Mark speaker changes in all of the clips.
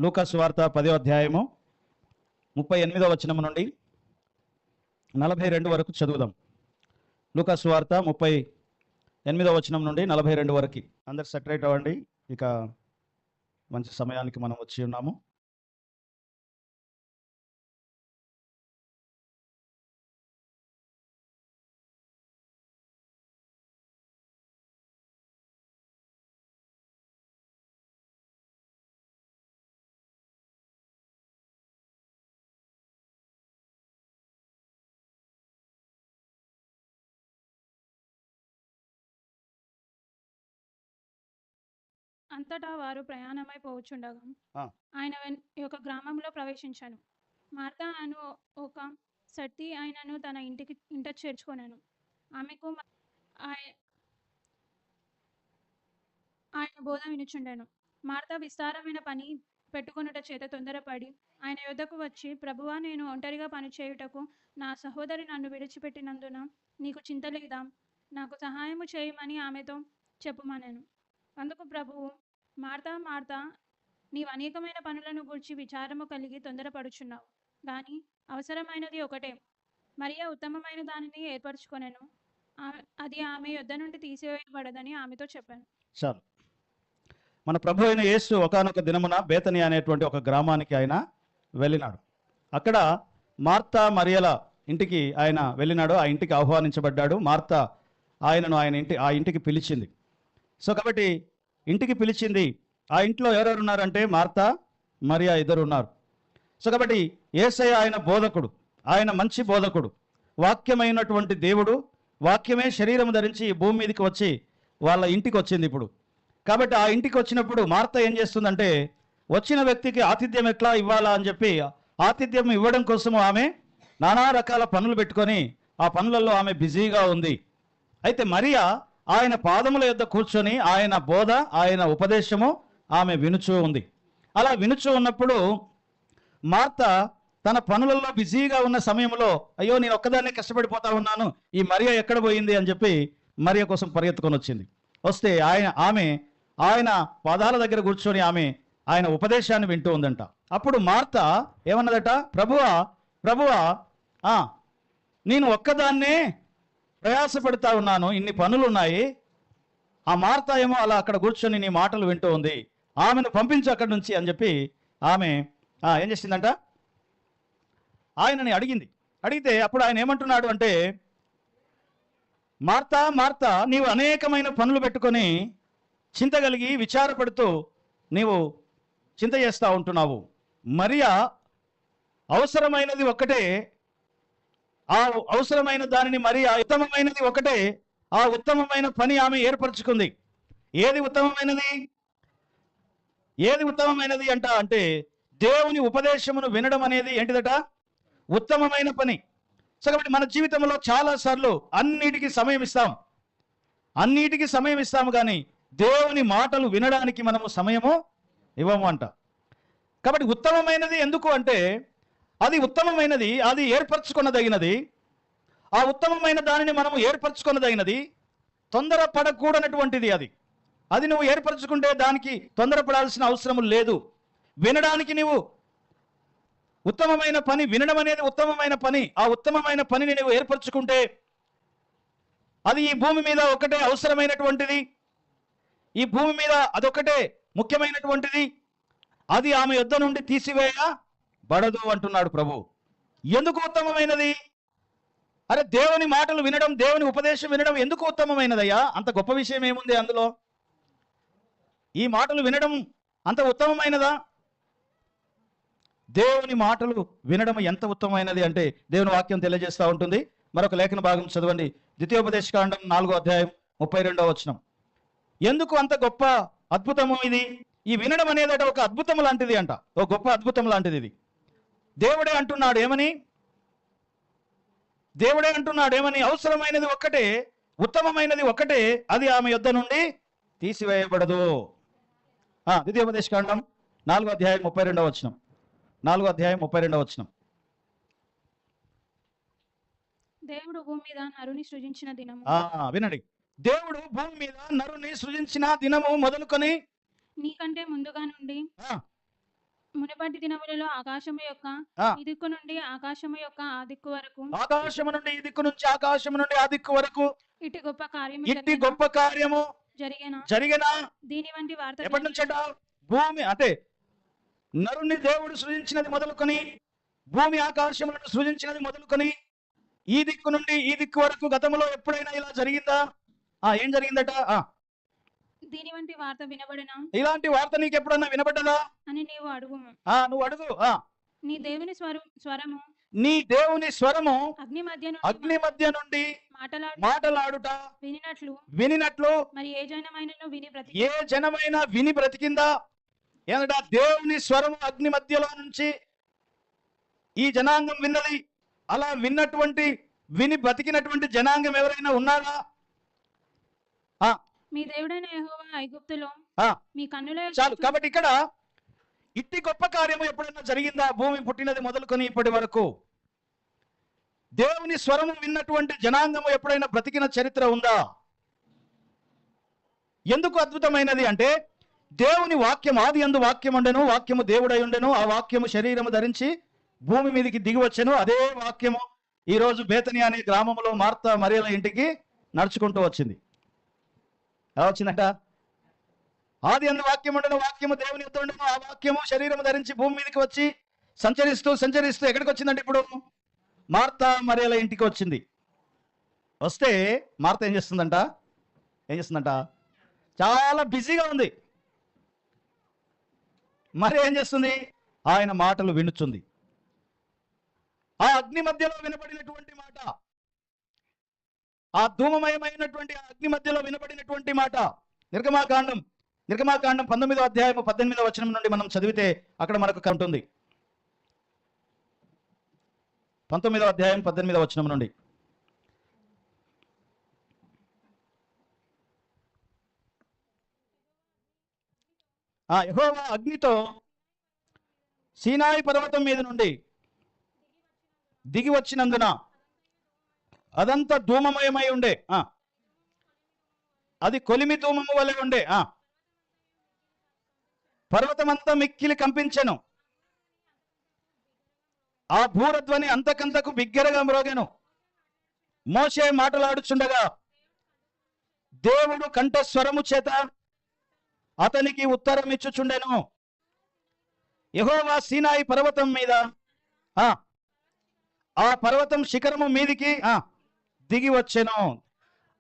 Speaker 1: లూకా సువార్త 10వ అధ్యాయము 38వ వచనం నుండి 42 వరకు చదువుదాం. లూకా సువార్త 38వ వచనం నుండి 42 వరకు. అందరు సెటరేట్ అవ్వండి. ఇక మంచి సమయానికి మనం వచ్చి ఉన్నాము.
Speaker 2: అంతటా వారు ప్రయాణమై పోవుచుండగా
Speaker 1: ఆ.
Speaker 2: ఆయన ఒక గ్రామంలో ప్రవేశించాను. మార్తా అను ఒక సతి ఆయనను తన ఇంట చేర్చుకొనెను. ఆమెకు ఆయన బోధ వినుచుండెను. మార్తా విస్తారమైన పని పెట్టుకొనుట చేత తొందరపడి ఆయన యొద్దకు వచ్చి, ప్రభువా, నేను ఒంటరిగా పనిచేయుటకు నా సహోదరి నన్ను విడిచిపెట్టినందున నీకు చింత లేదా? నాకు సహాయము చేయమని ఆమెతో చెప్పుమనెను. అందుకు ప్రభువు, మార్తా మార్తా, నీవు అనేకమైన పనులను గూర్చి విచారము కలిగి తొందరపడుచున్నావు, కానీ అవసరమైనది ఒకటే. మరియా ఉత్తమమైన దానిని ఏర్పరచుకొనెను, అది ఆమె యొద్ద నుండి తీసివేయబడదని ఆమెతో చెప్పాను.
Speaker 1: చాలు. మన ప్రభు అయిన యేసు ఒకానొక దినమున బేతని అనేటువంటి ఒక గ్రామానికి ఆయన వెళ్ళినాడు. అక్కడ మార్తా మరియల ఇంటికి ఆయన వెళ్ళినాడు. ఆ ఇంటికి ఆహ్వానించబడ్డాడు. మార్తా ఆయనను ఆ ఇంటికి పిలిచింది. సో కాబట్టి ఇంటికి పిలిచింది. ఆ ఇంట్లో ఎవరెవరు ఉన్నారంటే మార్తా మరియా ఇద్దరు ఉన్నారు. సో కాబట్టి యేసయ్య ఆయన బోధకుడు, ఆయన మంచి బోధకుడు, వాక్యమైనటువంటి దేవుడు. వాక్యమే శరీరం ధరించి ఈ భూమి మీదకి వచ్చి వాళ్ళ ఇంటికి వచ్చింది ఇప్పుడు. కాబట్టి ఆ ఇంటికి వచ్చినప్పుడు మార్తా ఏం చేస్తుందంటే, వచ్చిన వ్యక్తికి ఆతిథ్యం ఎట్లా ఇవ్వాలా అని చెప్పి ఆతిథ్యం ఇవ్వడం కోసము ఆమె నానా రకాల పనులు పెట్టుకొని ఆ పనులలో ఆమె బిజీగా ఉంది. అయితే మరియా ఆయన పాదముల యొద్ద కూర్చొని ఆయన బోధ, ఆయన ఉపదేశము ఆమె వినుచూ ఉంది. అలా వినుచూ ఉన్నప్పుడు మార్తా తన పనులలో బిజీగా ఉన్న సమయంలో, అయ్యో నేను ఒక్కదాన్నే కష్టపడిపోతా ఉన్నాను, ఈ మరియా ఎక్కడ పోయింది అని చెప్పి మరియా కోసం పరిగెత్తుకొని వచ్చింది. వస్తే ఆయన పాదాల దగ్గర కూర్చొని ఆయన ఉపదేశాన్ని వింటూ ఉందంట. అప్పుడు మార్తా ఏమన్నదట, ప్రభువా, నేను ఒక్కదాన్నే ప్రయాసపడుతా ఉన్నాను, ఇన్ని పనులు ఉన్నాయి. ఆ మార్తా ఏమో అలా అక్కడ కూర్చొని నీ మాటలు వింటూ ఉంది, ఆమెను పంపించు అక్కడి నుంచి అని చెప్పి ఆమె ఏం చేసిందంట, ఆయనని అడిగితే అప్పుడు ఆయన ఏమంటున్నాడు అంటే, మార్తా మార్తా, నీవు అనేకమైన పనులు పెట్టుకొని చింత కలిగి విచారపడుతూ నీవు చింత చేస్తూ ఉంటున్నావు. మరియా అవసరమైనది ఒకటే, ఆ అవసరమైన దానిని మరియా ఉత్తమమైనది ఒకటే, ఆ ఉత్తమమైన పని ఆమె ఏర్పరచుకుంది. ఏది ఉత్తమమైనది అంటే దేవుని ఉపదేశమును వినడం అనేది ఏంటిదట, ఉత్తమమైన పని. సో కాబట్టి మన జీవితంలో చాలాసార్లు అన్నిటికీ సమయం ఇస్తాము కానీ దేవుని మాటలు వినడానికి మనము సమయము ఇవ్వము అంట. కాబట్టి ఉత్తమమైనది ఎందుకు అంటే, అది ఉత్తమమైనది, అది ఏర్పరచుకొనదగినది. ఆ ఉత్తమమైన దానిని మనము ఏర్పరచుకొనదగినది, తొందరపడకూడనటువంటిది. అది నువ్వు ఏర్పరచుకుంటే దానికి తొందరపడాల్సిన అవసరం లేదు. వినడానికి నువ్వు ఉత్తమమైన పని, వినడం అనేది ఉత్తమమైన పని. ఆ ఉత్తమమైన పనిని నువ్వు ఏర్పరచుకుంటే అది ఈ భూమి మీద ఒకటే అవసరమైనటువంటిది, ఈ భూమి మీద అదొకటే ముఖ్యమైనటువంటిది. అది ఆమె యొద్ద నుండి తీసివేయబడదు అంటున్నాడు ప్రభు. ఎందుకు ఉత్తమమైనది? అరే, దేవుని మాటలు వినడం, దేవుని ఉపదేశం వినడం ఎందుకు ఉత్తమమైనదయ్యా? అంత గొప్ప విషయం ఏముంది అందులో? ఈ మాటలు వినడం అంత ఉత్తమమైనదా? దేవుని మాటలు వినడం ఎంత ఉత్తమమైనది అంటే దేవుని వాక్యం తెలియజేస్తూ ఉంటుంది. మరొక లేఖన భాగం చదవండి, ద్వితీయోపదేశకాండం 4వ అధ్యాయం 32వ వచనం. ఎందుకు అంత గొప్ప అద్భుతము ఇది? ఈ వినడం అనేది ఒక అద్భుతం లాంటిది అంట, ఒక గొప్ప అద్భుతం లాంటిది ఇది. దేవుడే అంటున్నాడు ఏమని, అవసరమైనది ఒక్కటే, ఉత్తమమైనది ఒకటే, అది ఆమె యొద్ద నుండి తీసివేయబడదు. ద్వితీయోపదేశకాండం 4వ అధ్యాయం 32వ వచనం. 4వ అధ్యాయం 32వ వచనం.
Speaker 2: దేవుడు భూమి మీద నరుని సృజించిన దినము,
Speaker 1: వినండి, దేవుడు భూమి మీద నరుని సృజించిన దినము మొదలుకొని
Speaker 2: నీకంటే ముందుగా నుండి మునుపటి దినములలో ఆకాశము యొక్క
Speaker 1: ఆ.
Speaker 2: ఈ దిక్కు నుండి ఆకాశము యొక్క ఆ దిక్కు వరకు
Speaker 1: ఆకాశము నుండి ఈ దిక్కు నుంచి ఆకాశము నుండి ఆ దిక్కు వరకు
Speaker 2: ఇటు గొప్ప కార్యము
Speaker 1: ఇట్టి గొప్ప కార్యము జరిగిన
Speaker 2: దీని వంటి వార్త
Speaker 1: ఎప్పటి నుంచట? భూమి అంటే నరుని దేవుడు సృజించినది మొదలుకొని, భూమి ఆకాశములను సృజించినది మొదలుకొని, ఈ దిక్కు నుండి ఈ దిక్కు వరకు గతంలో ఎప్పుడైనా ఇలా జరిగిందా? ఏం జరిగిందట?
Speaker 2: దీని వంటి వార్త వినబడిన
Speaker 1: ఇలాంటి వార్త నీకు ఎప్పుడన్నా వినబడ్డదా
Speaker 2: అని నీవు అడుగుము.
Speaker 1: నువ్వు అడుగు.
Speaker 2: నీ దేవుని స్వరము
Speaker 1: నీ దేవుని స్వరము
Speaker 2: అగ్ని మధ్య నుండి
Speaker 1: మాటలాడుట వినినట్లు
Speaker 2: మరి ఏ
Speaker 1: జనమైనా విని బ్రతికిందా? ఏమంట? దేవుని స్వరము అగ్ని మధ్యలో నుంచి ఈ జనాంగం విన్నది. అలా విని బ్రతికినటువంటి జనాంగం ఎవరైనా ఉన్నారా?
Speaker 2: మీ దేవుడైన యెహోవా ఐగుప్తులో మీ కన్నుల
Speaker 1: చాలు. కాబట్టి ఇక్కడ ఇట్టి గొప్ప కార్యము ఎప్పుడైనా జరిగిందా? భూమి పుట్టినది మొదలుకొని ఇప్పటి వరకు దేవుని స్వరము విన్నటువంటి జనాంగము ఎప్పుడైనా బ్రతికిన చరిత్ర ఉందా? ఎందుకు అద్భుతమైనది అంటే, దేవుని వాక్యం ఆది యందు వాక్యం ఉండెను, వాక్యము దేవుడై ఉండెను, ఆ వాక్యము శరీరము ధరించి భూమి మీదకి దిగి వచ్చెను. అదే వాక్యము ఈ రోజు బేతని అనే గ్రామంలో మార్తా మరియల ఇంటికి నడుచుకుంటూ వచ్చింది. ఎలా వచ్చిందట? ఆది యందు వాక్యం ఉండెను, వాక్యము దేవుని యొద్ద ఉండెను, ఆ వాక్యము శరీరము ధరించి భూమి మీదకి వచ్చి సంచరిస్తూ ఎక్కడికి వచ్చిందంటే ఇప్పుడు మార్తా మరియల ఇంటికి వచ్చింది. వస్తే మార్త ఏం చేస్తుందంట? చాలా బిజీగా ఉంది. మరి ఏం చేస్తుంది? ఆయన మాటలు వినుచుంది. ఆ అగ్ని మధ్యలో వినబడినటువంటి మాట, ఆ ధూమమయమైనటువంటి అగ్ని మధ్యలో వినబడినటువంటి మాట నిర్గమాకాండం 19వ అధ్యాయం 18వ వచనం నుండి మనం చదివితే అక్కడ మనకు ఉంటుంది. 19వ అధ్యాయం 18వ వచనం నుండి. యెహోవా అగ్నితో సీనాయి పర్వతం మీద నుండి దిగి వచ్చినందున అదంతా ధూమమయమై ఉండే, అది కొలిమి ధూమము వలె ఉండే, పర్వతమంతా మిక్కిలి కంపించెను, ఆ భూరధ్వని అంతకంతకు బిగ్గరగా మ్రోగెను. మోషే మాటలాడుచుండగా దేవుడు కంఠస్వరము చేత అతనికి ఉత్తరం ఇచ్చుచుండెను. యెహోవా సీనాయి పర్వతం మీద ఆ పర్వతం శిఖరము మీదికి దిగి వచ్చెను.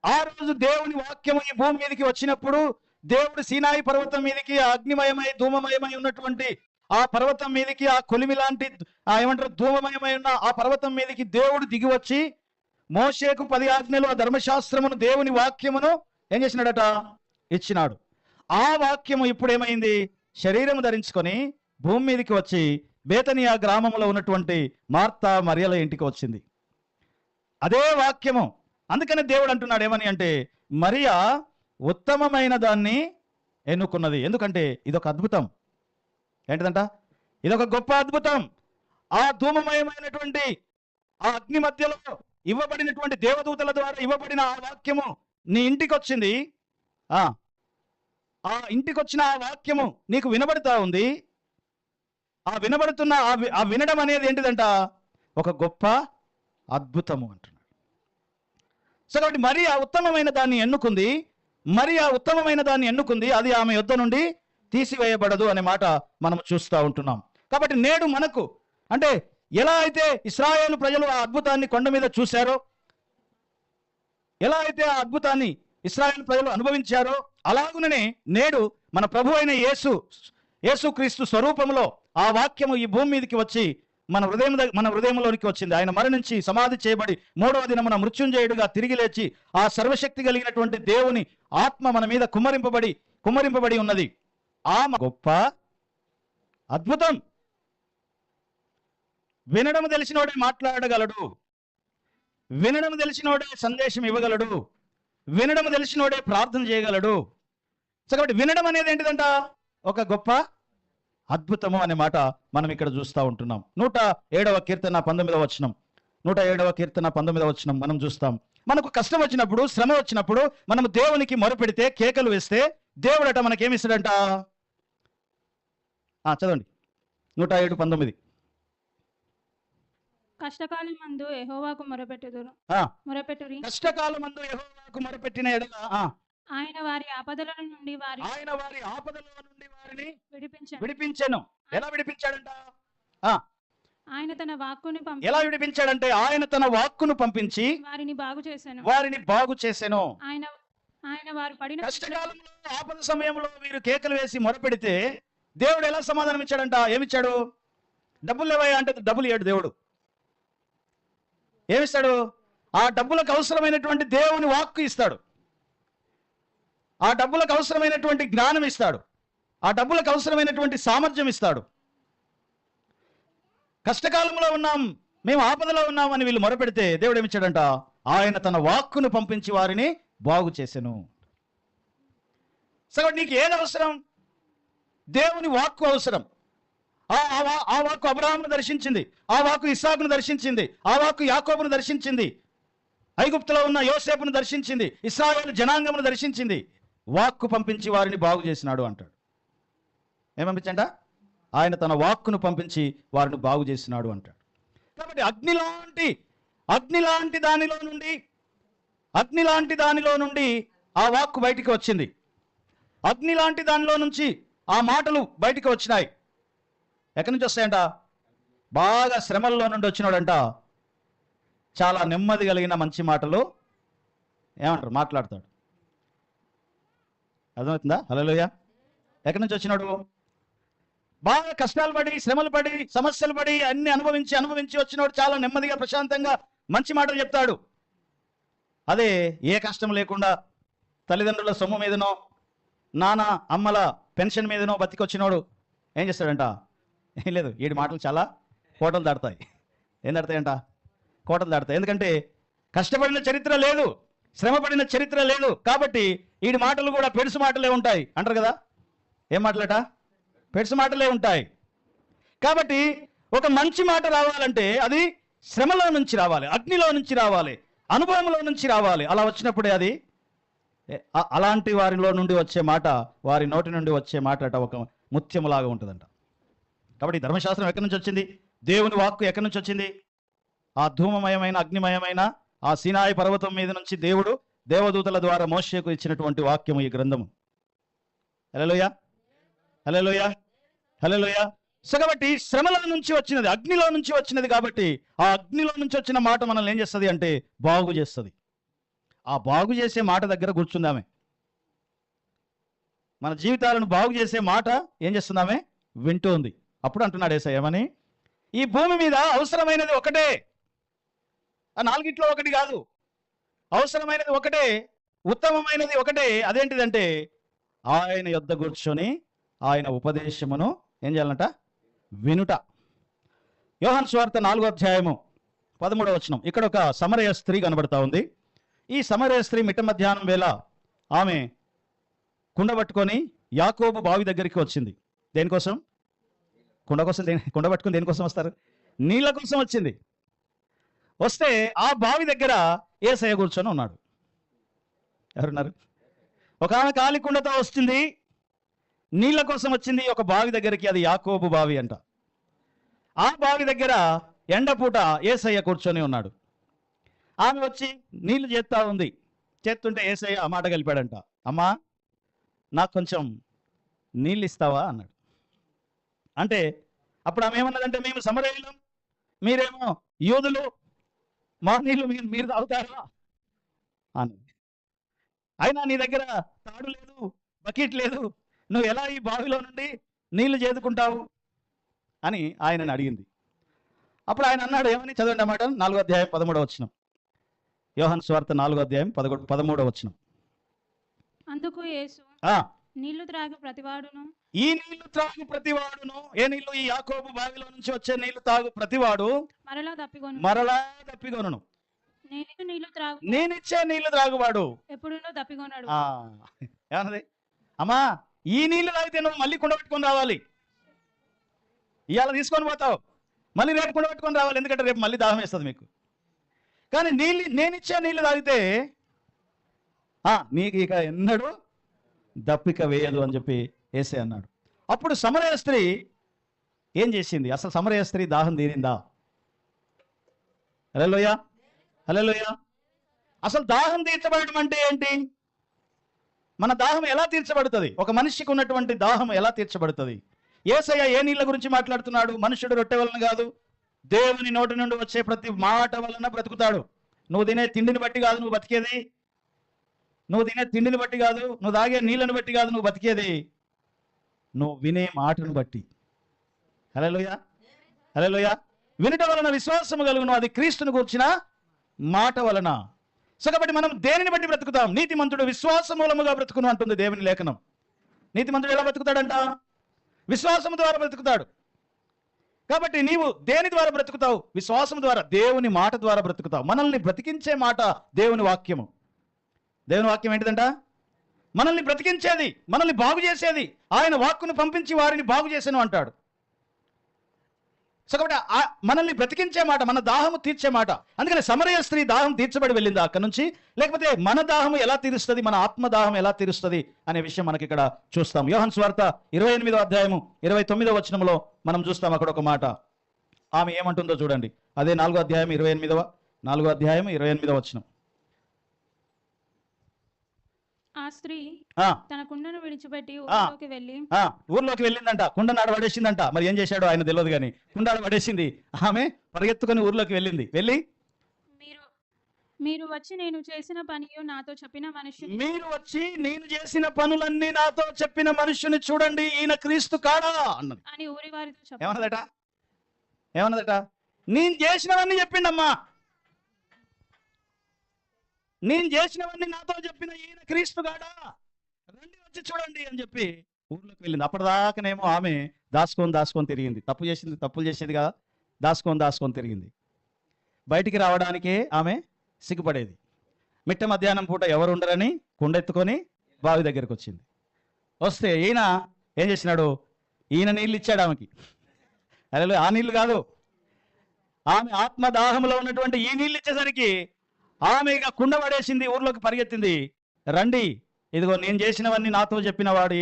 Speaker 1: ఆ రోజు దేవుని వాక్యము ఈ భూమి మీదకి వచ్చినప్పుడు దేవుడు సీనాయి పర్వతం మీదకి అగ్నిమయమై ధూమమయమై ఉన్నటువంటి ఆ పర్వతం మీదకి, ఆ కొలిమి లాంటి ధూమమయమై ఉన్న ఆ పర్వతం మీదకి దేవుడు దిగి వచ్చి మోషేకు 10 ఆజ్ఞలు, ఆ ధర్మశాస్త్రమును, దేవుని వాక్యమును ఏం చేసినాడట? ఇచ్చినాడు. ఆ వాక్యము ఇప్పుడు ఏమైంది? శరీరము ధరించుకొని భూమి మీదకి వచ్చి బేతనియా గ్రామంలో ఉన్నటువంటి మార్తా మరియల ఇంటికి వచ్చింది. అదే వాక్యము. అందుకని దేవుడు అంటున్నాడు ఏమని అంటే, మరియా ఉత్తమమైన దాన్ని ఎన్నుకున్నది. ఎందుకంటే ఇదొక అద్భుతం. ఏంటిదంట? ఇదొక గొప్ప అద్భుతం. ఆ ధూమమయమైనటువంటి ఆ అగ్ని మధ్యలో ఇవ్వబడినటువంటి దేవదూతల ద్వారా ఇవ్వబడిన ఆ వాక్యము నీ ఇంటికి వచ్చింది. ఆ ఇంటికి వచ్చిన ఆ వాక్యము నీకు వినబడుతూ ఉంది. ఆ వినబడుతున్న ఆ వినడం అనేది ఏంటిదంట? ఒక గొప్ప అద్భుతము అంటున్నాడు. సో కాబట్టి మరియా ఉత్తమమైన దాన్ని ఎన్నుకుంది. అది ఆమె యొద్ద నుండి తీసివేయబడదు అనే మాట మనం చూస్తూ ఉంటున్నాం. కాబట్టి నేడు మనకు అంటే ఎలా అయితే ఇశ్రాయేలు ప్రజలు ఆ అద్భుతాన్ని కొండ మీద చూశారో, ఎలా అయితే ఆ అద్భుతాన్ని ఇశ్రాయేలు ప్రజలు అనుభవించారో, అలాగుననే నేడు మన ప్రభు అయిన యేసుక్రీస్తు స్వరూపంలో ఆ వాక్యము ఈ భూమి మీదకి వచ్చి మన హృదయంలోనికి వచ్చింది. ఆయన మరణించి సమాధి చేయబడి 3వ దినమున మృత్యుంజయుడుగా తిరిగి లేచి ఆ సర్వశక్తి కలిగినటువంటి దేవుని ఆత్మ మన మీద కుమ్మరింపబడి ఉన్నది. ఆ గొప్ప అద్భుతం. వినడం తెలిసినోడే మాట్లాడగలడు, వినడం తెలిసినోడే సందేశం ఇవ్వగలడు, వినడం తెలిసినోడే ప్రార్థన చేయగలడు. సో కాబట్టి వినడం అనేది ఏంటిదంట? ఒక గొప్ప అద్భుతము అనే మాట మనం ఇక్కడ చూస్తూ ఉంటున్నాం. 107వ కీర్తన 19వ వచనం. 107వ కీర్తన 19వ వచనం మనం చూస్తాం. మనకు కష్టం వచ్చినప్పుడు, శ్రమ వచ్చినప్పుడు మనం దేవునికి మొరపెడితే, కేకలు వేస్తే దేవుడట మనకేమిస్తాడంట? చదవండి. 107:19.
Speaker 2: కష్టకాలం మందు యెహోవాకు మొరపెట్టుదురు
Speaker 1: ఆ,
Speaker 2: మొరపెట్టురి.
Speaker 1: కష్టకాలమందు యెహోవాకు మొరపెట్టిన ఎడల
Speaker 2: ఆయన వారి ఆపదల నుండి
Speaker 1: ఆయన వారి ఆపదల నుండి వారిని
Speaker 2: విడిపించను.
Speaker 1: విడిపించెను. ఎలా విడిపించాడంట?
Speaker 2: ఆయన తన వాక్కుని
Speaker 1: ఎలా విడిపించాడంటే ఆయన తన వాక్కును పంపించి
Speaker 2: వారిని బాగు చేశాను.
Speaker 1: వారిని బాగు చేసెను.
Speaker 2: ఆయన ఆయన వారు పడిన
Speaker 1: కష్టకాలంలో ఆపద సమయంలో వీరు కేకలు వేసి మొరపెడితే దేవుడు ఎలా సమాధానం ఇచ్చాడంట? ఏమిచ్చాడు? డబ్బులు లేవయ్యా అంటే డబ్బులు ఇయ్యాడు దేవుడు. ఏమిస్తాడు? ఆ డబ్బులకు అవసరమైనటువంటి దేవుని వాక్కు ఇస్తాడు. ఆ డబ్బులకు అవసరమైనటువంటి జ్ఞానం ఇస్తాడు. ఆ డబ్బులకు అవసరమైనటువంటి సామర్థ్యం ఇస్తాడు. కష్టకాలంలో ఉన్నాం, మేము ఆపదలో ఉన్నాం అని వీళ్ళు మొరపెడితే దేవుడు ఏమిచ్చాడంట? ఆయన తన వాక్కును పంపించి వారిని బాగు చేసెను. సో నీకు ఏది అవసరం? దేవుని వాక్కు అవసరం. ఆ వాక్కు అబ్రహామును దర్శించింది, ఆ వాక్కు ఇస్సాకును దర్శించింది, ఆ వాక్కు యాకోబును దర్శించింది, ఐగుప్తులో ఉన్న యోసేపును దర్శించింది, ఇశ్రాయేలు జనాంగమును దర్శించింది. వాక్కు పంపించి వారిని బాగు చేసినాడు అంటాడు. ఏం పంపించంట? ఆయన తన వాక్కును పంపించి వారిని బాగు చేసినాడు అంటాడు. కాబట్టి అగ్ని లాంటి దానిలో నుండి ఆ వాక్కు బయటికి వచ్చింది. అగ్ని లాంటి దానిలో నుంచి ఆ మాటలు బయటికి వచ్చినాయి. ఎక్కడి నుంచి వస్తాయంట? బాగా శ్రమల్లో నుండి వచ్చినాడంట. చాలా నెమ్మది కలిగిన మంచి మాటలు ఏమంటారు మాట్లాడతాడు. అర్థమవుతుందా? హల్లెలూయా. ఎక్కడి నుంచి వచ్చినాడు? బాగా కష్టాలు పడి, శ్రమలు పడి, సమస్యలు పడి, అన్ని అనుభవించి వచ్చినోడు చాలా నెమ్మదిగా ప్రశాంతంగా మంచి మాటలు చెప్తాడు. అదే ఏ కష్టం లేకుండా తల్లిదండ్రుల సొమ్ము మీదనో నాన్న అమ్మల పెన్షన్ మీదనో బతికొచ్చినోడు ఏం చేస్తాడంట? ఏం లేదు, వీడి మాటలు చాలా కోటలు దాడతాయి. ఏం దాడతాయంట? కోటలు దాడతాయి. ఎందుకంటే కష్టపడిన చరిత్ర లేదు, శ్రమపడిన చరిత్ర లేదు. కాబట్టి వీడి మాటలు కూడా పెడుసు మాటలే ఉంటాయి అంటారు కదా. ఏం మాటలట? పెడుసు మాటలే ఉంటాయి. కాబట్టి ఒక మంచి మాట రావాలంటే అది శ్రమలో నుంచి రావాలి, అగ్నిలో నుంచి రావాలి, అనుభవంలో నుంచి రావాలి. అలా వచ్చినప్పుడే అది అలాంటి వారిలో నుండి వచ్చే మాట, వారి నోటి నుండి వచ్చే మాట అట ఒక ముత్యములాగా ఉంటుందంట. కాబట్టి ధర్మశాస్త్రం ఎక్కడి నుంచి వచ్చింది? దేవుని వాక్కు ఎక్కడి నుంచి వచ్చింది? ఆ ధూమమయమైన అగ్నిమయమైన ఆ సీనాయి పర్వతం మీద నుంచి దేవుడు దేవదూతల ద్వారా మోషేకు ఇచ్చినటువంటి వాక్యము ఈ గ్రంథము. హల్లెలూయా, హల్లెలూయా, హల్లెలూయా. సో కాబట్టి శ్రమల నుంచి వచ్చినది, అగ్నిలో నుంచి వచ్చినది. కాబట్టి ఆ అగ్నిలో నుంచి వచ్చిన మాట మనల్ని ఏం చేస్తుంది అంటే బాగు చేస్తుంది. ఆ బాగు చేసే మాట దగ్గర కూర్చుందామే. మన జీవితాలను బాగు చేసే మాట ఏం చేస్తుందామే? వింటూ ఉంది. అప్పుడు అంటున్నాడు యేసయ్య ఏమని? ఈ భూమి మీద అవసరమైనది ఒకటే, ఆ నాలుగిట్లో ఒకటి కాదు. అవసరమైనది ఒకటే, ఉత్తమమైనది ఒకటే. అదేంటిదంటే ఆయన యొద్ద కూర్చొని ఆయన ఉపదేశమును ఏం చేయాలంట? వినుట. యోహాను సువార్త 4:13 ఇక్కడ ఒక సమరయ స్త్రీ కనబడతా ఉంది. ఈ సమరయ స్త్రీ మిట్ట మధ్యాహ్నం వేళ ఆమె కుండ పట్టుకొని యాకోబు బావి దగ్గరికి వచ్చింది. దేనికోసం? కుండ పట్టుకొని దేనికోసం వస్తారు? నీళ్ళ కోసం వచ్చింది. వస్తే ఆ బావి దగ్గర యేసయ్య కూర్చొని ఉన్నాడు. ఎవరున్నారు? ఒక ఆమె కాలి కుండతో వస్తుంది, నీళ్ళ కోసం వచ్చింది ఒక బావి దగ్గరికి. అది యాకోబు బావి అంట. ఆ బావి దగ్గర ఎండపూట యేసయ్య కూర్చొని ఉన్నాడు. ఆమె వచ్చి నీళ్లు చేస్తా ఉంది. చేస్తుంటే యేసయ్య ఆ మాట కలిపాడంట, అమ్మా నాకు కొంచెం నీళ్ళు ఇస్తావా అన్నాడు. అంటే అప్పుడు ఆమె ఏమన్నదంటే, మేము సమరయులం, మీరేమో యూదులు, మా నీళ్ళు మీరు తాగుతారా అన్నది. అయినా నీ దగ్గర తాడు లేదు, బకెట్ లేదు, నువ్వు ఎలా ఈ బావిలో నుండి నీళ్లు చేదుకుంటావు అని ఆయనని అడిగింది. అప్పుడు ఆయన అన్నాడు ఏమని? చదవండి అన్నమాట. 4:13 యోహాను సువార్త 4:13.
Speaker 2: అందుకు యేసు, నీళ్లు త్రాగు ప్రతివాడును,
Speaker 1: ఈ నీళ్లు త్రాగు ప్రతివాడును, ఏ నీళ్లు? ఈ యాకోబు బావిలో నుంచి వచ్చే నీళ్లు తాగు ప్రతివాడు మరలా దప్పిగొనును. నేనిచ్చే నీళ్లు త్రాగువాడు
Speaker 2: ఎప్పుడునో దప్పిగొనడు.
Speaker 1: ఏమన్నది? అమ్మా ఈ నీళ్లు తాగితే నువ్వు మళ్ళీ కుండ పెట్టుకొని రావాలి. ఇవాళ తీసుకొని పోతావు, మళ్ళీ రేపు కుండ పెట్టుకొని రావాలి, ఎందుకంటే రేపు మళ్ళీ దాహం వేస్తుంది మీకు. కానీ నేనిచ్చే నీళ్లు తాగితే నీకు ఇక ఎన్నడూ దప్పిక వేయదు అని చెప్పి యేసయ్య అన్నాడు. అప్పుడు సమరయ స్త్రీ ఏం చేసింది? అసలు సమరయ స్త్రీ దాహం తీరిందా? హల్లెలూయా, హల్లెలూయా. అసలు దాహం తీర్చబడడం అంటే ఏంటి? మన దాహం ఎలా తీర్చబడుతుంది? ఒక మనిషికి ఉన్నటువంటి దాహం ఎలా తీర్చబడుతుంది? యేసయ్య ఏ నీళ్ళ గురించి మాట్లాడుతున్నాడు? మనుషుడు రొట్టె వలన కాదు, దేవుని నోటి నుండి వచ్చే ప్రతి మాట వలన బ్రతుకుతాడు. నువ్వు తినే తిండిని బట్టి కాదు నువ్వు బతికేది. నువ్వు తినే తిండిని బట్టి కాదు, నువ్వు తాగే నీళ్ళని బట్టి కాదు నువ్వు బతికేది, నువ్వు వినే మాటను బట్టి. హల్లెలూయా, హల్లెలూయా. వినుట వలన విశ్వాసము కలుగును, అది క్రీస్తుని గూర్చిన మాట వలన. సో కాబట్టి మనం దేనిని బట్టి బ్రతుకుతాం? నీతిమంతుడు విశ్వాస మూలముగా బ్రతుకును అంటుంది దేవుని లేఖనం. నీతిమంతుడు ఎలా బ్రతుకుతాడంట? విశ్వాసము ద్వారా బ్రతుకుతాడు. కాబట్టి నీవు దేని ద్వారా బ్రతుకుతావు? విశ్వాసం ద్వారా, దేవుని మాట ద్వారా బ్రతుకుతావు. మనల్ని బ్రతికించే మాట దేవుని వాక్యము. దేవుని వాక్యం ఏంటిదంట? మనల్ని బ్రతికించేది, మనల్ని బాగు చేసేది. ఆయన వాక్కును పంపించి వారిని బాగు చేశాను అంటాడు. సో కాబట్టి మనల్ని బ్రతికించే మాట, మన దాహము తీర్చే మాట. అందుకని సమరయ స్త్రీ దాహం తీర్చబడి వెళ్ళిందా అక్కడ నుంచి? లేకపోతే మన దాహము ఎలా తీరుస్తుంది, మన ఆత్మ దాహం ఎలా తీరుస్తుంది అనే విషయం మనకి ఇక్కడ చూస్తాం. యోహాను సువార్త 28వ అధ్యాయము 29వ వచనంలో మనం చూస్తాం. అక్కడ ఒక మాట ఆమె ఏమంటుందో చూడండి. అదే 4వ అధ్యాయం 28వ వచనం.
Speaker 2: ఆ స్త్రీ
Speaker 1: ఆ,
Speaker 2: తన కుండను విడిచిపెట్టి
Speaker 1: ఆ.
Speaker 2: ఊరిలోకి వెళ్ళి
Speaker 1: ఊర్లోకి వెళ్ళిందంట. కుండనాడ పడేసిందంట. మరి ఏం చేశాడో ఆయన తెలియదు కానీ కుండాడ పడేసింది. ఆమె పరిగెత్తుకొని ఊర్లోకి వెళ్ళి
Speaker 2: మీరు మీరు వచ్చి నేను చేసిన పనియు నాతో చెప్పిన మనిషిని
Speaker 1: మీరు వచ్చి నేను చేసిన పనులన్నీ నాతో చెప్పిన మనుషుని చూడండి, ఈయన క్రీస్తు కాడా అన్నది.
Speaker 2: అని ఊరి వారితో చెప్పాను.
Speaker 1: ఏమన్నదట? నేను చేసినవన్నీ చెప్పిండమ్మా, నేను చేసినవన్నీ నాతో చెప్పిన ఈయన క్రీస్తు కాడా, రండి వచ్చి చూడండి అని చెప్పి ఊర్లోకి వెళ్ళింది. అప్పటిదాకానేమో ఆమె దాచుకొని తిరిగింది. తప్పులు చేసేది కదా, దాచుకొని తిరిగింది. బయటికి రావడానికే ఆమె సిగ్గుపడేది. మిట్ట మధ్యాహ్నం పూట ఎవరు ఉండరని కుండెత్తుకొని బావి దగ్గరికి వచ్చింది. వస్తే ఈయన ఏం చేసినాడు? ఈయన నీళ్ళు ఇచ్చాడు ఆమెకి. అదే ఆ నీళ్ళు కాదు, ఆమె ఆత్మదాహంలో ఉన్నటువంటి ఈ నీళ్ళు ఇచ్చేసరికి ఆమె ఇక కుండ పడేసింది, ఊర్లోకి పరిగెత్తింది. రండి, ఇదిగో నేను చేసినవన్నీ నాతో చెప్పిన వాడు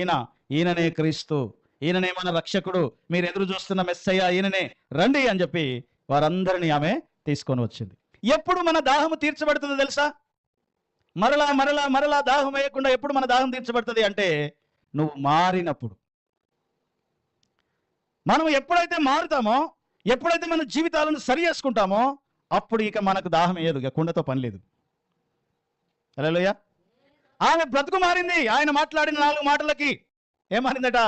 Speaker 1: ఈయననే క్రీస్తు, ఈయననే మన రక్షకుడు, మీరు ఎదురు చూస్తున్న మెస్సయ్య ఈయననే, రండి అని చెప్పి వారందరినీ ఆమె తీసుకొని వచ్చింది. ఎప్పుడు మన దాహము తీర్చబడుతుందో తెలుసా? మరలా దాహం వేయకుండా ఎప్పుడు మన దాహం తీర్చబడుతుంది అంటే, నువ్వు మారినప్పుడు. మనం ఎప్పుడైతే మారుతామో, ఎప్పుడైతే మన జీవితాలను సరి చేసుకుంటామో, అప్పుడు ఇక మనకు దాహం వేయదు, ఇక కుండతో పని లేదు. హల్లెలూయా. ఆమె బ్రతుకు మారింది. ఆయన మాట్లాడిన 4 మాటలకి ఏం మారిందట?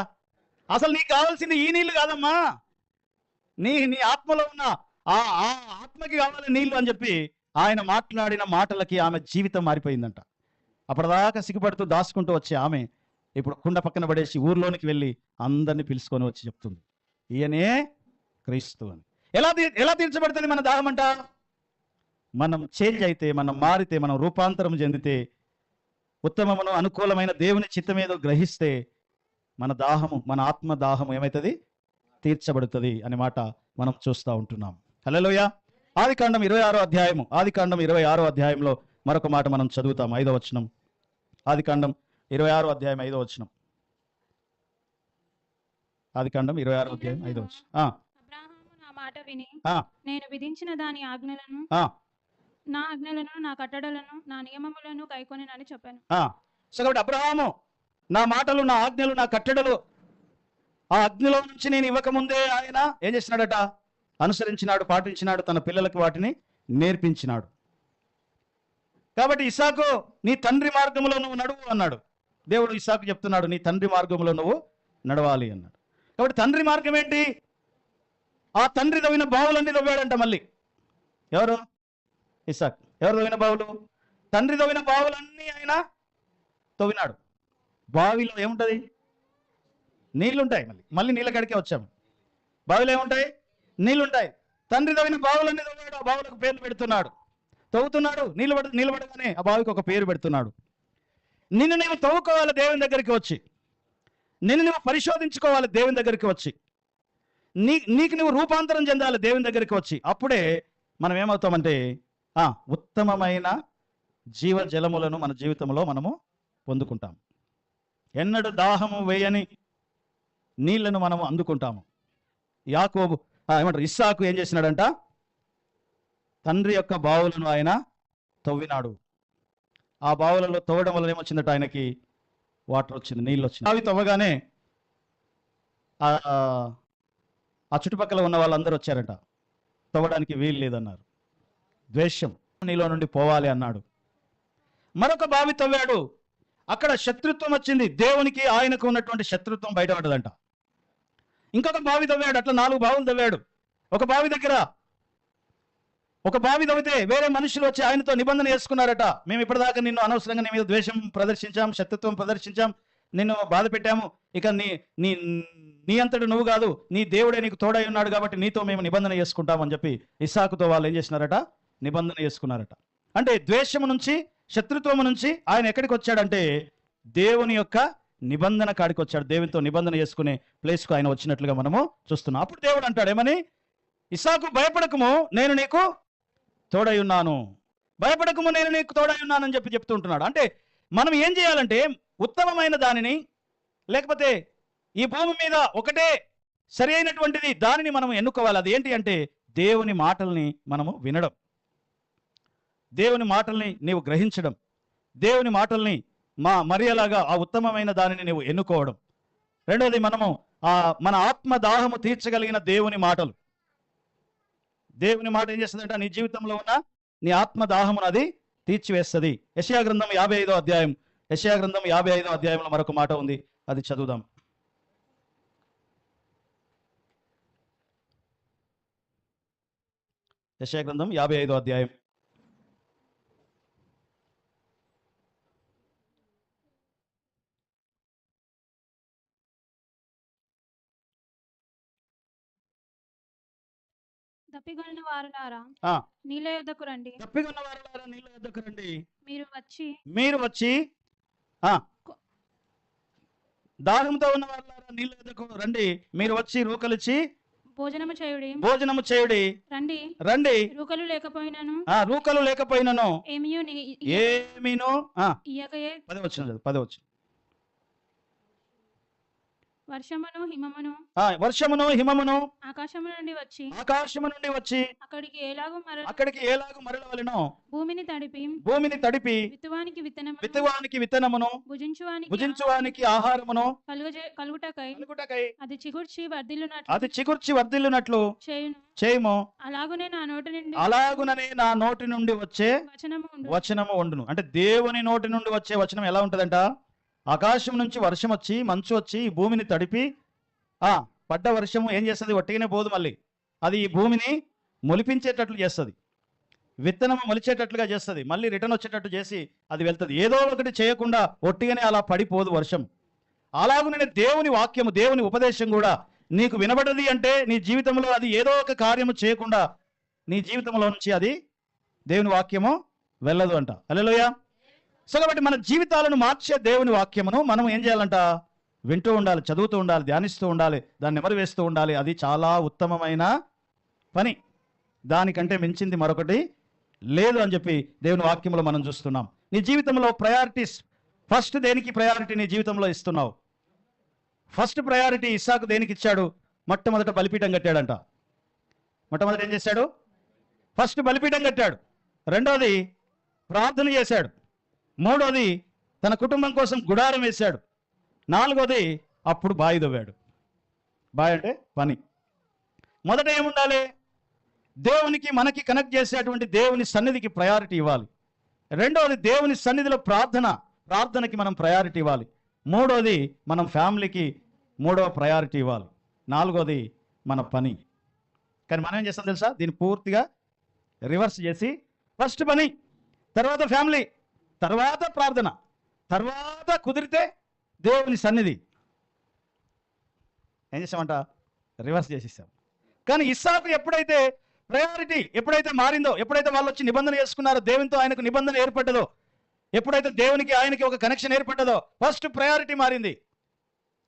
Speaker 1: అసలు నీకు కావాల్సింది ఈ నీళ్లు కాదమ్మా, నీ ఆత్మలో ఉన్న ఆ ఆత్మకి కావాలి నీళ్లు అని చెప్పి ఆయన మాట్లాడిన మాటలకి ఆమె జీవితం మారిపోయిందంట. అప్పటిదాకా సిగ్గుపడుతూ దాచుకుంటూ వచ్చే ఆమె ఇప్పుడు కుండ పక్కన పడేసి ఊర్లోనికి వెళ్ళి అందరినీ పిలుచుకొని వచ్చి చెప్తుంది, ఈయనే క్రీస్తు అని. ఎలా తీర్చబడుతుంది మన దాహం అంట? మనం చేంజ్ అయితే, మనం మారితే, మనం రూపాంతరం చెందితే, ఉత్తమమును అనుకూలమైన దేవుని చిత్తమేదో గ్రహిస్తే మన దాహము, మన ఆత్మ దాహము ఏమవుతుంది? తీర్చబడుతుంది అనే మాట మనం చూస్తూ ఉంటున్నాం. హల్లెలూయా. ఆదికాండం 26వ అధ్యాయంలో మరొక మాట మనం చదువుతాం. 5వ వచనం. ఆదికాండం 26వ అధ్యాయం 5వ వచనం. ఆదికాండం 26వ అధ్యాయం 5వ వచనం.
Speaker 2: అబ్రాహాము నా మాట విని
Speaker 1: ఆ,
Speaker 2: నేను విధించిన దాని ఆజ్ఞలను
Speaker 1: ఆ,
Speaker 2: నా ఆజ్ఞలను నా కట్టడలను నా నియమములను కైకొనెనని చెప్పాను.
Speaker 1: సో కాబట్టి అబ్రహాము నా మాటలు, నా ఆజ్ఞలు, నా కట్టడలు ఆ అగ్నిలో నుంచి నేను ఇవ్వకముందే ఆయన ఏం చేసినాడట? అనుసరించినాడు, పాటించినాడు, తన పిల్లలకు వాటిని నేర్పించినాడు. కాబట్టి ఇస్సాకు నీ తండ్రి మార్గంలో నువ్వు నడువు అన్నాడు. దేవుడు ఇస్సాకు చెప్తున్నాడు, నీ తండ్రి మార్గంలో నువ్వు నడవాలి అన్నాడు. కాబట్టి తండ్రి మార్గం ఏంటి? ఆ తండ్రి తవ్విన బావులన్నీ తవ్వాడంట మళ్ళీ. ఎవరు? ఇస్సాకు. ఎవరు తవ్విన బావులు? తండ్రి తవ్విన బావులన్నీ ఆయన తవ్వినాడు. బావిలో ఏముంటుంది? నీళ్ళుంటాయి. మళ్ళీ నీళ్ళ కడికే వచ్చాము. బావిలో ఏముంటాయి? నీళ్ళుంటాయి. తండ్రి తవ్విన బావులన్నీ తవ్వాడు, ఆ బావులకు పేర్లు పెడుతున్నాడు, తవ్వుతున్నాడు. నిలబడగానే ఆ బావికి ఒక పేరు పెడుతున్నాడు. నిన్ను నువ్వు తవ్వుకోవాలి దేవుని దగ్గరికి వచ్చి, నిన్ను నువ్వు పరిశోధించుకోవాలి దేవుని దగ్గరికి వచ్చి, నీకు నువ్వు రూపాంతరం చెందాలి దేవుని దగ్గరికి వచ్చి. అప్పుడే మనం ఏమవుతామంటే ఉత్తమమైన జీవ జలములను మన జీవితంలో మనము పొందుకుంటాం. ఎన్నడూ దాహము వేయని నీళ్లను మనము అందుకుంటాము. యాకోబు ఏమంటారు ఇస్సాకు ఏం చేసినాడంట? తండ్రి యొక్క బావులను ఆయన తవ్వినాడు. ఆ బావులలో తవ్వడం వల్ల ఏమొచ్చిందట? ఆయనకి వాటర్ వచ్చింది, నీళ్ళు వచ్చింది. అవి తవ్వగానే ఆ చుట్టుపక్కల ఉన్న వాళ్ళందరూ వచ్చారట. తవ్వడానికి వీలు లేదన్నారు. ద్వేషం నీలో నుండి పోవాలి అన్నాడు. మరొక బావి తవ్వాడు, అక్కడ శత్రుత్వం వచ్చింది. దేవునికి ఆయనకు ఉన్నటువంటి శత్రుత్వం బయటపడ్డదంట. ఇంకొక బావి తవ్వాడు, అట్లా 4 బావులు తవ్వాడు. ఒక బావి దగ్గర ఒక బావి తవ్వితే వేరే మనుషులు వచ్చి ఆయనతో నిబంధన చేసుకున్నారట. మేము ఇప్పటిదాకా నిన్ను అనవసరంగా నీ మీద ద్వేషం ప్రదర్శించాం, శత్రుత్వం ప్రదర్శించాం, నిన్ను బాధ పెట్టాము. ఇక నీ నీ నీ అంతటి నువ్వు కాదు, నీ దేవుడే నీకు తోడై ఉన్నాడు కాబట్టి నీతో మేము నిబంధన చేసుకుంటామని చెప్పి ఇస్సాకుతో వాళ్ళు ఏం చేసినారట? నిబంధన చేసుకున్నారట. అంటే ద్వేషము నుంచి, శత్రుత్వము నుంచి ఆయన ఎక్కడికి వచ్చాడంటే దేవుని యొక్క నిబంధన కాడికి వచ్చాడు. దేవునితో నిబంధన చేసుకునే ప్లేస్కు ఆయన వచ్చినట్లుగా మనము చూస్తున్నాం. అప్పుడు దేవుడు అంటాడు ఏమని? ఇస్సాకు, భయపడకము, నేను నీకు తోడై ఉన్నాను. భయపడకము, నేను నీకు తోడై ఉన్నానని చెప్తూ ఉంటున్నాడు. అంటే మనం ఏం చేయాలంటే ఉత్తమమైన దానిని, లేకపోతే ఈ భూమి మీద ఒకటే సరి అయినటువంటిది, దానిని మనం ఎన్నుకోవాలి. అది ఏంటి అంటే దేవుని మాటల్ని మనము వినడం, దేవుని మాటల్ని నీవు గ్రహించడం, దేవుని మాటల్ని మరియలాగా ఆ ఉత్తమమైన దానిని నీవు ఎన్నుకోవడం. రెండవది, మనము మన ఆత్మ దాహము తీర్చగలిగిన దేవుని మాటలు. దేవుని మాట ఏం చేస్తుందంటే నీ జీవితంలో ఉన్న నీ ఆత్మ దాహమును అది తీర్చివేస్తుంది. యెషయా గ్రంథం 55వ అధ్యాయం, యెషయా గ్రంథం 55వ అధ్యాయంలో మరొక మాట ఉంది, అది చదువుదాం. యెషయా గ్రంథం 55వ అధ్యాయం.
Speaker 2: దప్పిగొన్న వారులారా
Speaker 1: ఆ,
Speaker 2: నీళ్ళ యొద్దకు రండి.
Speaker 1: తప్పికొన్న వారులారా నీళ్ళ యొద్దకు రండి.
Speaker 2: మీరు వచ్చి
Speaker 1: ఆ దాహంతో ఉన్న వారులారా నీళ్ళ యొద్దకు రండి. మీరు వచ్చి రూకలిచ్చి
Speaker 2: భోజనము
Speaker 1: చేయుడి.
Speaker 2: రండి.
Speaker 1: రండి.
Speaker 2: రూకలు లేకపోయినను
Speaker 1: రూకలు లేకపోయినను
Speaker 2: ఏమీను
Speaker 1: ఇయ్యకయే. 10 వచ్చిన వర్షమును హిమమును
Speaker 2: ఆకాశము నుండి వచ్చి అక్కడికి
Speaker 1: ఏలాగు మరలవలెను.
Speaker 2: భూమిని
Speaker 1: తడిపి విత్తువానికి విత్తనమును భుజించువానికి ఆహారమును
Speaker 2: కలుగుటకై అది చిగుర్చి
Speaker 1: వర్ధిల్లునట్లు చేయుము. అలాగుననే నా నోటి నుండి వచ్చే వచనము ఉండును. అంటే దేవుని నోటి నుండి వచ్చే వచనం ఎలా ఉంటుందంట? ఆకాశం నుంచి వర్షం వచ్చి, మంచు వచ్చి ఈ భూమిని తడిపి, పడ్డ వర్షము ఏం చేస్తుంది? ఒట్టిగానే పోదు, మళ్ళీ అది ఈ భూమిని మొలిపించేటట్లు చేస్తుంది, విత్తనము మొలిచేటట్లుగా చేస్తుంది, మళ్ళీ రిటర్న్ వచ్చేటట్టు చేసి అది వెళ్తుంది. ఏదో ఒకటి చేయకుండా ఒట్టిగానే అలా పడిపోదు వర్షం. అలాగునే దేవుని వాక్యము, దేవుని ఉపదేశం కూడా నీకు వినబడది అంటే నీ జీవితంలో అది ఏదో ఒక కార్యము చేయకుండా నీ జీవితంలో నుంచి అది దేవుని వాక్యము వెళ్ళదు అంట. హల్లెలూయా. సో కాబట్టి మన జీవితాలను మార్చే దేవుని వాక్యమును మనం ఏం చేయాలంట? వింటూ ఉండాలి, చదువుతూ ఉండాలి, ధ్యానిస్తూ ఉండాలి, దాన్ని నెమరు వేస్తూ ఉండాలి. అది చాలా ఉత్తమమైన పని, దానికంటే మించింది మరొకటి లేదు అని చెప్పి దేవుని వాక్యంలో మనం చూస్తున్నాం. నీ జీవితంలో ప్రయారిటీస్, ఫస్ట్ దేనికి ప్రయారిటీ నీ జీవితంలో ఇస్తున్నావు? ఫస్ట్ ప్రయారిటీ ఇస్సాకు దేనికి ఇచ్చాడు? మొట్టమొదట బలిపీఠం కట్టాడంట. మొట్టమొదట ఏం చేశాడు? ఫస్ట్ బలిపీఠం కట్టాడు. రెండోది ప్రార్థన చేశాడు. మూడోది తన కుటుంబం కోసం గుడారం వేశాడు. నాలుగోది అప్పుడు బావి తవ్వాడు. బావి అంటే పని. మొదట ఏముండాలి? దేవునికి మనకి కనెక్ట్ చేసేటువంటి దేవుని సన్నిధికి ప్రయారిటీ ఇవ్వాలి. రెండోది దేవుని సన్నిధిలో ప్రార్థనకి మనం ప్రయారిటీ ఇవ్వాలి. మూడోది మనం ఫ్యామిలీకి మూడవ ప్రయారిటీ ఇవ్వాలి. నాలుగోది మన పని. కానీ మనం ఏం చేస్తాం తెలుసా? దీన్ని పూర్తిగా రివర్స్ చేసి ఫస్ట్ పని, తర్వాత ఫ్యామిలీ, తర్వాత ప్రార్థన, తర్వాత కుదిరితే దేవుని సన్నిధి. ఏం చేసామంట? రివర్స్ చేసేసాం. కానీ ఇస్సాకు ఎప్పుడైతే ప్రయారిటీ మారిందో, ఎప్పుడైతే వాళ్ళు వచ్చి నిబంధన చేసుకున్నారో, దేవునితో ఆయనకు నిబంధన ఏర్పడ్డదో, ఎప్పుడైతే దేవునికి ఆయనకి ఒక కనెక్షన్ ఏర్పడ్డదో, ఫస్ట్ ప్రయారిటీ మారింది.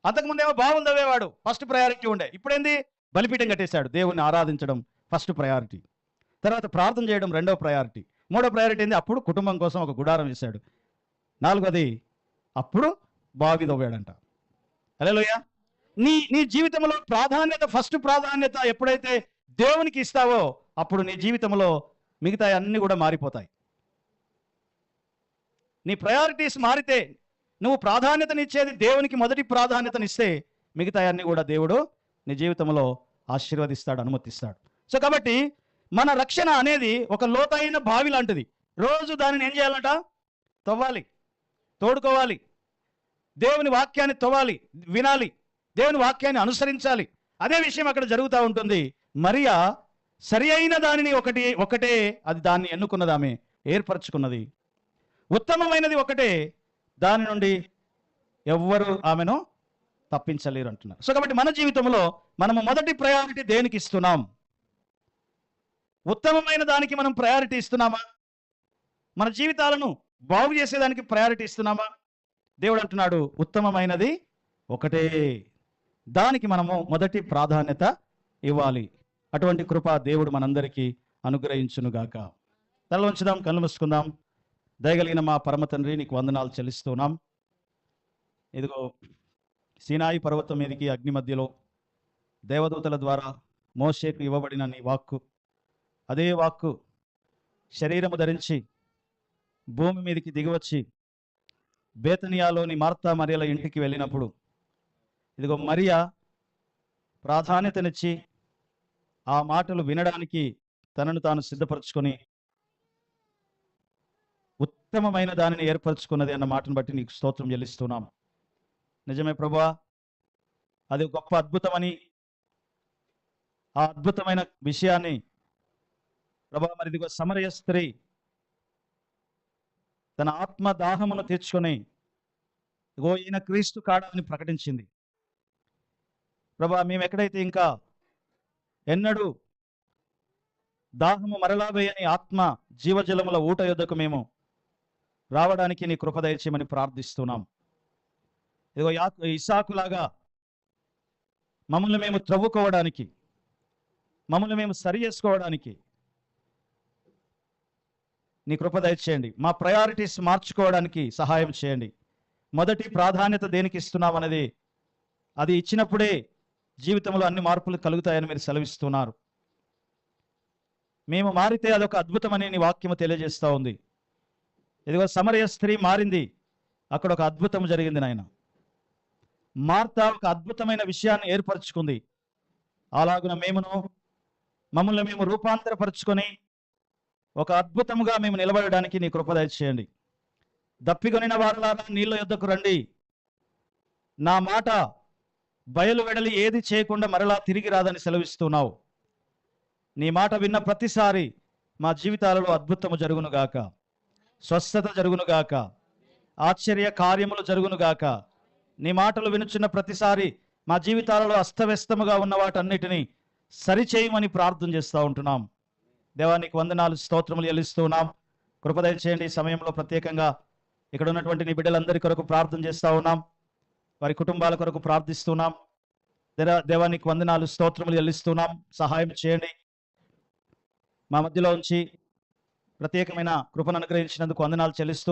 Speaker 1: అంతకుముందేమో బావులు తవ్వేవాడు, ఫస్ట్ ప్రయారిటీ ఉండే. ఇప్పుడేంది? బలిపీఠం కట్టేశాడు. దేవుని ఆరాధించడం ఫస్ట్ ప్రయారిటీ, తర్వాత ప్రార్థన చేయడం రెండవ ప్రయారిటీ, మూడో ప్రయారిటీ ఏంది? అప్పుడు కుటుంబం కోసం ఒక గుడారం వేశాడు. నాలుగోది అప్పుడు బావి తవ్వాడంట. హల్లెలూయా. నీ జీవితంలో ఫస్ట్ ప్రాధాన్యత ఎప్పుడైతే దేవునికి ఇస్తావో అప్పుడు నీ జీవితంలో మిగతా అన్నీ కూడా మారిపోతాయి. నీ ప్రయారిటీస్ మారితే, నువ్వు ప్రాధాన్యతనిచ్చేది దేవునికి మొదటి ప్రాధాన్యతనిస్తే మిగతా అన్నీ కూడా దేవుడు నీ జీవితంలో ఆశీర్వదిస్తాడు, అనుమతిస్తాడు. సో కాబట్టి మన రక్షణ అనేది ఒక లోతైన బావి లాంటిది. రోజు దానిని ఏం చేయాలంట? తవ్వాలి, తోడుకోవాలి, దేవుని వాక్యాన్ని తవ్వాలి, వినాలి, దేవుని వాక్యాన్ని అనుసరించాలి. అదే విషయం అక్కడ జరుగుతూ ఉంటుంది. మరియా సరి అయిన దానిని ఒకటే అది దాన్ని ఎన్నుకున్నది, ఆమె ఏర్పరచుకున్నది. ఉత్తమమైనది ఒకటే, దాని నుండి ఎవ్వరు ఆమెను తప్పించలేరు అంటున్నారు. సో కాబట్టి మన జీవితంలో మనము మొదటి ప్రయారిటీ దేనికి ఇస్తున్నాం? ఉత్తమమైన దానికి మనం ప్రయారిటీ ఇస్తున్నామా? మన జీవితాలను బాగు చేసేదానికి ప్రయారిటీ ఇస్తున్నామా? దేవుడు అంటున్నాడు ఉత్తమమైనది ఒకటే, దానికి మనము మొదటి ప్రాధాన్యత ఇవ్వాలి. అటువంటి కృప దేవుడు మనందరికీ అనుగ్రహించునుగాక. తల ఉంచుదాం, కళ్ళు మూసుకుందాం. దయగలిగిన మా పరమ తండ్రి, నీకు వందనాలు చెల్లిస్తున్నాం. ఇదిగో సీనాయి పర్వతం మీదకి అగ్ని మధ్యలో దేవదూతల ద్వారా మోషేకు ఇవ్వబడిన నీ వాక్కు, అదే వాక్కు శరీరము ధరించి భూమి మీదకి దిగివచ్చి బేతనియాలోని మార్తా మరియల ఇంటికి వెళ్ళినప్పుడు, ఇదిగో మరియా ప్రాధాన్యతనిచ్చి ఆ మాటలు వినడానికి తనను తాను సిద్ధపరచుకొని ఉత్తమమైన దానిని ఏర్పరచుకున్నది అన్న మాటను బట్టి నీకు స్తోత్రం చెల్లిస్తున్నాం. నిజమే ప్రభువా, అది గొప్ప అద్భుతమని, ఆ అద్భుతమైన విషయాన్ని ప్రభువా మరి ఇదిగో సమరయ స్త్రీ తన ఆత్మ దాహమును తీర్చుకొని ఇగో ఈయన క్రీస్తు కాడని ప్రకటించింది. ప్రభువా, మేము ఎక్కడైతే ఇంకా ఎన్నడూ దాహము మరలా వేయని ఆత్మ జీవజలముల ఊట యొద్దకు మేము రావడానికి నీ కృప దయచేయమని ప్రార్థిస్తున్నాం. ఇదిగో ఇసాకులాగా మమ్మల్ని మేము త్రవ్వుకోవడానికి, మమ్మల్ని మేము సరి చేసుకోవడానికి నీ కృప దయచేయండి. మా ప్రయారిటీస్ మార్చుకోవడానికి సహాయం చేయండి. మొదటి ప్రాధాన్యత దేనికి ఇస్తున్నాం అనేది, అది ఇచ్చినప్పుడే జీవితంలో అన్ని మార్పులు కలుగుతాయని మీరు సెలవిస్తున్నారు. మేము మారితే అదొక అద్భుతమని నీ వాక్యము తెలియజేస్తూ ఉంది. ఇదిగో సమరయ స్త్రీ మారింది, అక్కడ ఒక అద్భుతం జరిగింది నాయన. మార్తా ఒక అద్భుతమైన విషయాన్ని ఏర్పరచుకుంది. అలాగున మమ్మల్ని మేము రూపాంతరపరుచుకొని ఒక అద్భుతముగా మేము నిలబడడానికి నీ కృప దయచేయండి. దప్పికొనిన వారలారా నీళ్ళ యొద్దకు రండి, నా మాట బయలు వెడలి ఏది చేయకుండా మరలా తిరిగి రాదని సెలవిస్తున్నావు. నీ మాట విన్న ప్రతిసారి మా జీవితాలలో అద్భుతము జరుగునుగాక, స్వస్థత జరుగునుగాక, ఆశ్చర్య కార్యములు జరుగునుగాక. నీ మాటలు వినుచున్న ప్రతిసారి మా జీవితాలలో అస్తవ్యస్తముగా ఉన్న వాటన్నిటినీ సరిచేయమని ప్రార్థన చేస్తూ ఉంటున్నాం. దేవానికి వందనాలు, స్తోత్రములు చెల్లిస్తున్నాం. కృపదయ చేయండి. ఈ సమయంలో ప్రత్యేకంగా ఇక్కడ ఉన్నటువంటి నీ బిడ్డలందరి కొరకు ప్రార్థన చేస్తూ ఉన్నాం, వారి కుటుంబాల కొరకు ప్రార్థిస్తున్నాం. దేవానికి వందనాలు, స్తోత్రములు చెల్లిస్తున్నాం. సహాయం చేయండి. మా మధ్యలో ఉంచి ప్రత్యేకమైన కృపను అనుగ్రహించినందుకు వందనాలు చెల్లిస్తూ